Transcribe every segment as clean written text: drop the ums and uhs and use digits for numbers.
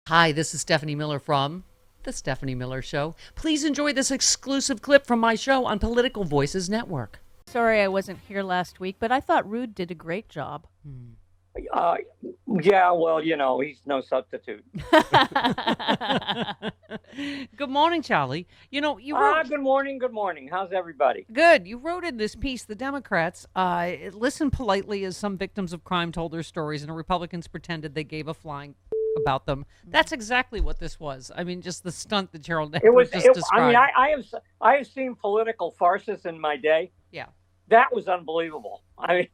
Hi, this is Stephanie Miller from The Stephanie Miller Show. Please enjoy this exclusive clip from my show on Political Voices Network. Sorry I wasn't here last week, but I thought Rude did a great job. Uh, yeah, well, he's no substitute. Good morning, Charlie. You wrote... Good morning. How's everybody? Good. You wrote in this piece, the Democrats listened politely as some victims of crime told their stories, and the Republicans pretended they gave a flying about them. That's exactly what this was. I mean, just the stunt that Gerald just described. I mean, I have seen political farces in my day. Yeah. That was unbelievable. I mean,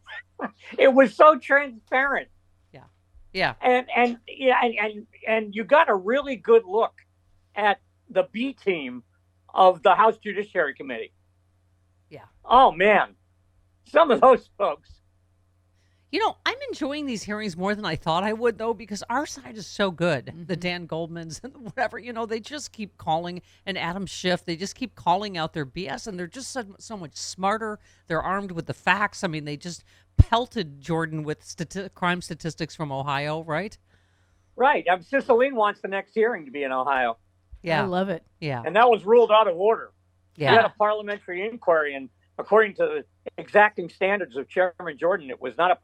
it was so transparent. Yeah. And you got a really good look at the B team of the House Judiciary Committee. Yeah. Oh man, some of those folks. I'm enjoying these hearings more than I thought I would, though, because our side is so good. Mm-hmm. The Dan Goldmans and whatever, they just keep calling, and Adam Schiff, they just keep calling out their BS, and they're just so much smarter. They're armed with the facts. I mean, they just pelted Jordan with crime statistics from Ohio, right? Right. Cicilline wants the next hearing to be in Ohio. Yeah. I love it. Yeah. And that was ruled out of order. Yeah. We had a parliamentary inquiry, and according to the exacting standards of Chairman Jordan, it was not a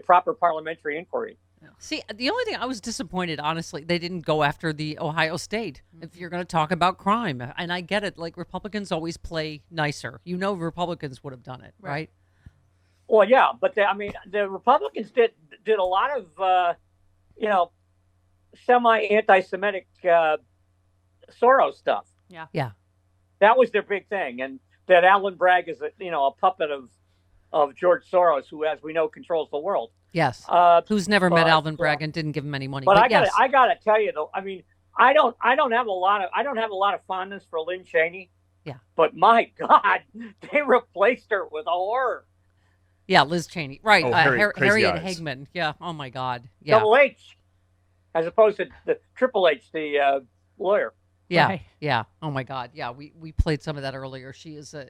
proper parliamentary inquiry. See, the only thing I was disappointed, honestly, they didn't go after the Ohio State. If you're going to talk about crime, and I get it, like Republicans always play nicer. Republicans would have done it, right? Well, yeah, but the Republicans did a lot of semi-anti-Semitic Soros stuff. Yeah. That was their big thing, and that Alan Bragg is a puppet of George Soros, who, as we know, controls the world. Yes. Who's never met Alvin Bragg and didn't give him any money. But I gotta tell you though, I mean, I don't have a lot of fondness for Lynn Cheney. Yeah. But my God, they replaced her with a horror. Yeah, Liz Cheney. Right. Oh, Harriet eyes. Hagman. Yeah. Oh my God. Yeah. Double H, as opposed to the Triple H, the lawyer. Yeah, Right. yeah. Oh my God. Yeah, we played some of that earlier. She's a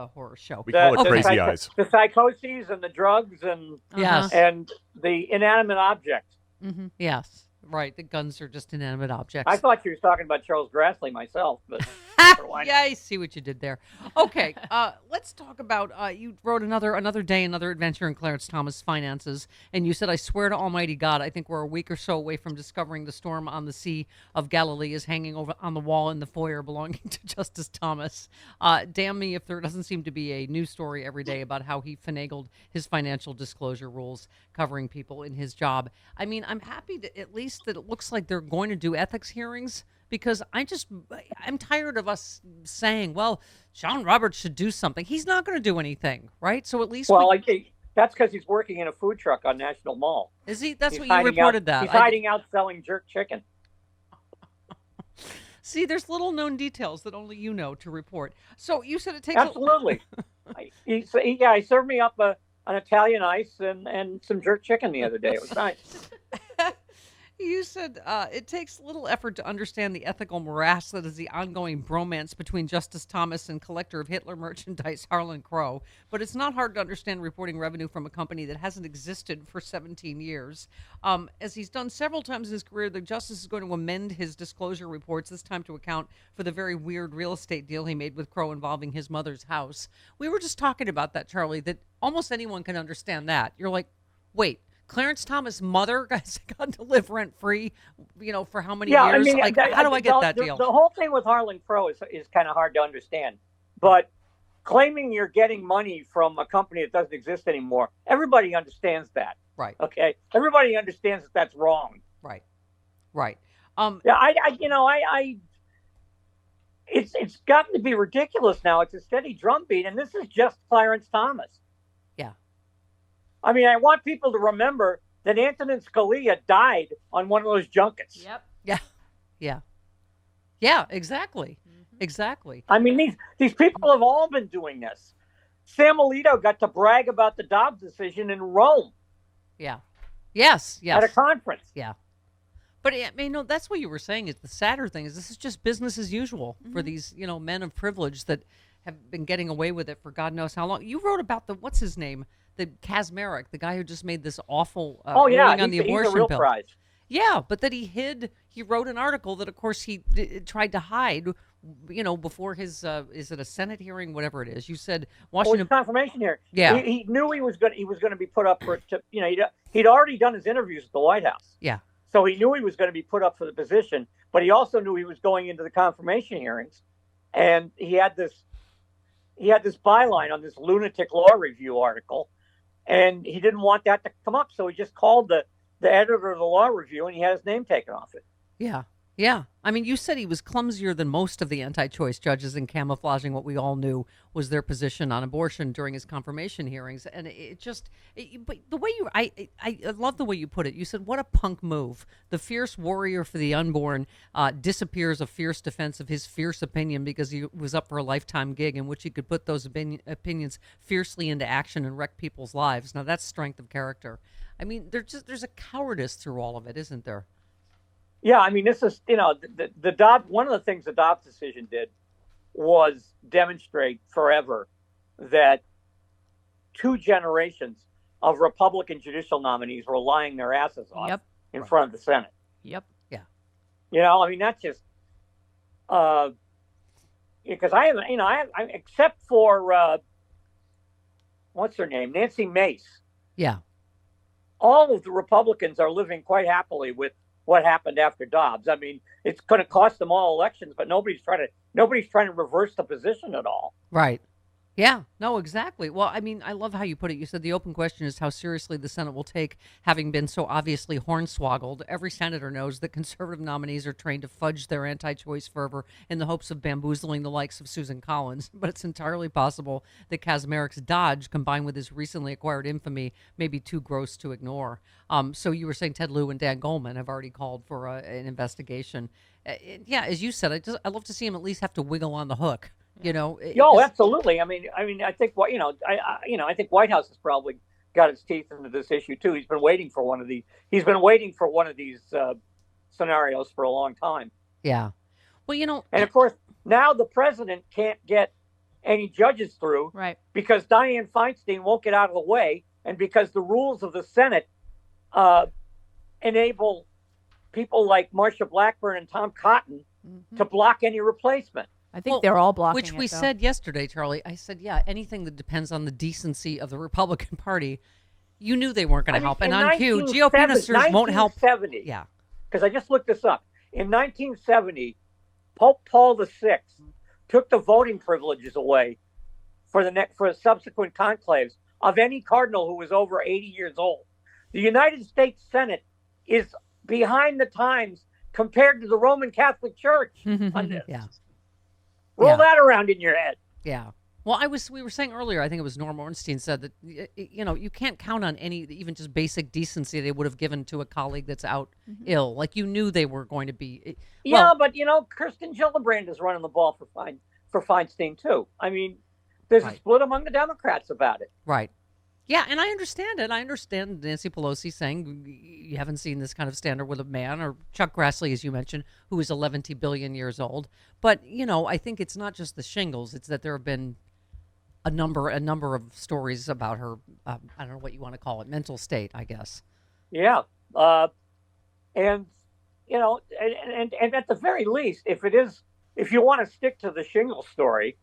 horror show. We call it Crazy Eyes. The psychoses and the drugs and Yes. and the inanimate object. Mm-hmm. Yes. Right. The guns are just inanimate objects. I thought you were talking about Charles Grassley myself, but yeah, I see what you did there. Okay, let's talk about. You wrote another day, another adventure in Clarence Thomas' finances, and you said, "I swear to Almighty God, I think we're a week or so away from discovering the storm on the Sea of Galilee is hanging over on the wall in the foyer belonging to Justice Thomas." Damn me if there doesn't seem to be a news story every day about how he finagled his financial disclosure rules covering people in his job. I mean, I'm happy to, at least that it looks like they're going to do ethics hearings. Because I'm tired of us saying, well, John Roberts should do something. He's not going to do anything, right? So at least... Well, that's because he's working in a food truck on National Mall. Is he? That's what you reported that. He's hiding out selling jerk chicken. See, there's little known details that only you know to report. So you said it takes... Absolutely. He served me up an Italian ice and some jerk chicken the other day. It was nice. You said it takes little effort to understand the ethical morass that is the ongoing bromance between Justice Thomas and collector of Hitler merchandise Harlan Crow, but it's not hard to understand reporting revenue from a company that hasn't existed for 17 years. As he's done several times in his career, the justice is going to amend his disclosure reports, this time to account for the very weird real estate deal he made with Crow involving his mother's house. We were just talking about that, Charlie, that almost anyone can understand that. You're like, wait. Clarence Thomas' mother got to live rent-free, for how many years? I mean, how do I get that deal? The whole thing with Harlan Crow is kind of hard to understand. But claiming you're getting money from a company that doesn't exist anymore, everybody understands that. Right. Okay? Everybody understands that that's wrong. Right. Right. It's gotten to be ridiculous now. It's a steady drumbeat, and this is just Clarence Thomas. Yeah. I mean, I want people to remember that Antonin Scalia died on one of those junkets. Yep. Yeah, exactly. Mm-hmm. Exactly. I mean, these people have all been doing this. Sam Alito got to brag about the Dobbs decision in Rome. Yeah. Yes. At a conference. Yeah. But I mean, no, that's what you were saying is the sadder thing is this is just business as usual for these, men of privilege that have been getting away with it for God knows how long. You wrote about what's his name? The Kazmarek, the guy who just made this awful ruling on the abortion he's a real bill. prize. Yeah, but that he wrote an article that, of course, he tried to hide, before his, is it a Senate hearing, whatever it is. You said Washington. Confirmation hearing. Yeah. He knew he was going to be put up for, he'd already done his interviews at the White House. Yeah. So he knew he was going to be put up for the position, but he also knew he was going into the confirmation hearings. And he had this byline on this lunatic law review article, and he didn't want that to come up. So he just called the editor of the law review, and he had his name taken off it. Yeah. Yeah. I mean, you said he was clumsier than most of the anti-choice judges in camouflaging what we all knew was their position on abortion during his confirmation hearings. And but the way I love the way you put it. You said, what a punk move. The fierce warrior for the unborn disappears a fierce defense of his fierce opinion because he was up for a lifetime gig in which he could put those opinions fiercely into action and wreck people's lives. Now, that's strength of character. I mean, there's a cowardice through all of it, isn't there? Yeah, I mean, this is, the Dobbs, one of the things the Dobbs decision did was demonstrate forever that 2 generations of Republican judicial nominees were lying their asses off in front of the Senate. Yep. Yeah. I mean, that's just, because I haven't, except for, what's her name? Nancy Mace. Yeah. All of the Republicans are living quite happily with what happened after Dobbs. I mean, it's going to cost them all elections, but nobody's trying to reverse the position at all. Right. Yeah, no, exactly. Well, I mean, I love how you put it. You said the open question is how seriously the Senate will take having been so obviously hornswoggled. Every senator knows that conservative nominees are trained to fudge their anti-choice fervor in the hopes of bamboozling the likes of Susan Collins. But it's entirely possible that Kaczmarek's dodge, combined with his recently acquired infamy, may be too gross to ignore. So you were saying Ted Lieu and Dan Goldman have already called for an investigation. Yeah, as you said, I love to see him at least have to wiggle on the hook. Absolutely. I mean, I think I think White House has probably got its teeth into this issue too. He's been waiting for one of these scenarios for a long time. Yeah. Well, and of course now the president can't get any judges through, right? Because Dianne Feinstein won't get out of the way, and because the rules of the Senate enable people like Marsha Blackburn and Tom Cotton to block any replacement. I think they're all blocking which we said yesterday, Charlie. I said, yeah, anything that depends on the decency of the Republican Party, you knew they weren't going to help. And on cue, GOP ministers won't help. Yeah. Because I just looked this up. In 1970, Pope Paul VI took the voting privileges away for subsequent conclaves of any cardinal who was over 80 years old. The United States Senate is behind the times compared to the Roman Catholic Church on this. Yeah. Roll that around in your head. Yeah. Well, we were saying earlier, I think it was Norm Ornstein said that, you can't count on any, even just basic decency they would have given to a colleague that's out ill. Like, you knew they were going to be. But, Kirsten Gillibrand is running the ball for Feinstein, too. I mean, there's a split among the Democrats about it. Right. Yeah, and I understand it. I understand Nancy Pelosi saying you haven't seen this kind of standard with a man, or Chuck Grassley, as you mentioned, who is 11 billion years old. But, I think it's not just the shingles. It's that there have been a number of stories about her, I don't know what you want to call it, mental state, I guess. Yeah. And at the very least, if you want to stick to the shingle story,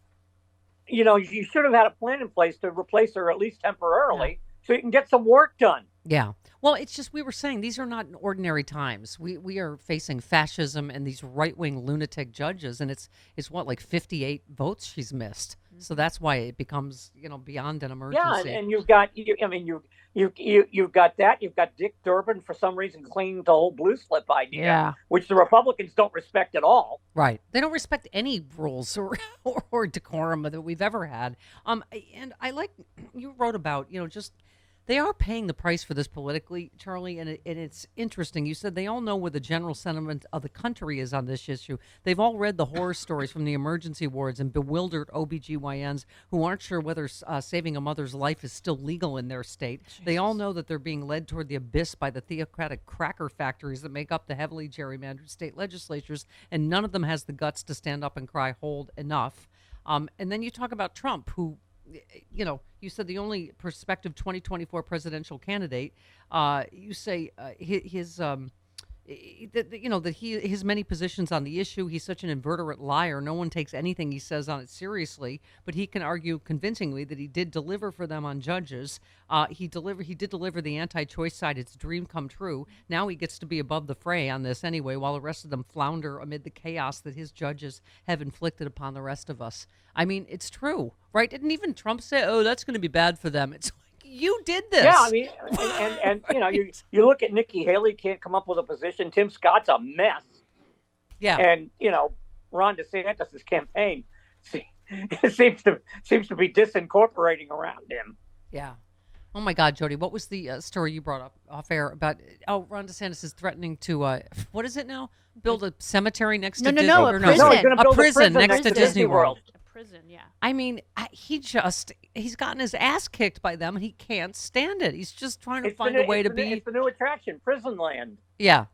you should have had a plan in place to replace her at least temporarily so you can get some work done. Yeah. Well, it's just, we were saying these are not ordinary times. We are facing fascism and these right-wing lunatic judges, and it's what, like 58 votes she's missed. So that's why it becomes, beyond an emergency. Yeah, and you've got, you've got that. You've got Dick Durbin, for some reason, clinging to the whole blue slip idea, which the Republicans don't respect at all. Right. They don't respect any rules or decorum that we've ever had. And I like, you wrote about, just, they are paying the price for this politically, Charlie, and it's interesting. You said they all know where the general sentiment of the country is on this issue. They've all read the horror stories from the emergency wards and bewildered OBGYNs who aren't sure whether saving a mother's life is still legal in their state. Jesus. They all know that they're being led toward the abyss by the theocratic cracker factories that make up the heavily gerrymandered state legislatures, and none of them has the guts to stand up and cry, hold enough. And then you talk about Trump, who, you said the only prospective 2024 presidential candidate, you say his that his many positions on the issue. He's such an inveterate liar. No one takes anything he says on it seriously. But he can argue convincingly that he did deliver for them on judges. He did deliver the anti-choice side its dream come true. Now he gets to be above the fray on this anyway, while the rest of them flounder amid the chaos that his judges have inflicted upon the rest of us. I mean, it's true, right? Didn't even Trump say, "Oh, that's going to be bad for them"? It's you did this. Yeah, I mean, and you look at Nikki Haley, can't come up with a position. Tim Scott's a mess. Yeah. And Ron DeSantis' campaign seems to be disincorporating around him. Yeah. Oh my God, Jody, what was the story you brought up off air about? Ron DeSantis is threatening to what is it now? Build a cemetery next to Disney? No, a prison. No, he's going to build a prison next to Disney World. Prison, yeah. I mean, he's gotten his ass kicked by them, and he can't stand it. He's just trying to find a way to be. It's the new attraction, prison land. Yeah.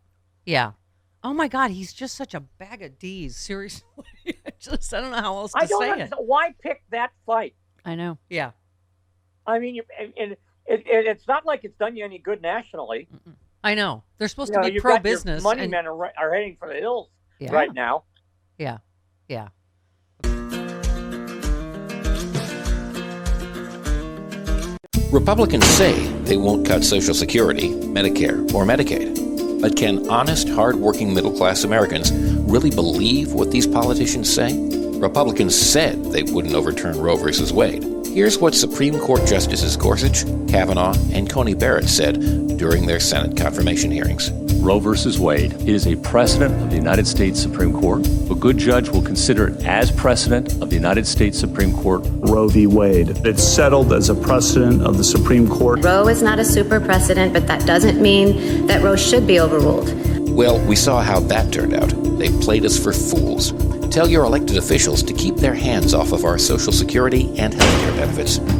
Oh my God, he's just such a bag of D's. Seriously, I don't know how else to say it. I don't understand. Why pick that fight? I know. Yeah. I mean, it's not like it's done you any good nationally. I know. They're supposed to be pro-business. Money men are heading for the hills right now. Yeah. Republicans say they won't cut Social Security, Medicare, or Medicaid. But can honest, hard-working middle-class Americans really believe what these politicians say? Republicans said they wouldn't overturn Roe v. Wade. Here's what Supreme Court Justices Gorsuch, Kavanaugh, and Coney Barrett said during their Senate confirmation hearings. Roe v. Wade. It is a precedent of the United States Supreme Court. A good judge will consider it as precedent of the United States Supreme Court. Roe v. Wade. It's settled as a precedent of the Supreme Court. Roe is not a super precedent, but that doesn't mean that Roe should be overruled. Well, we saw how that turned out. They played us for fools. Tell your elected officials to keep their hands off of our Social Security and healthcare benefits.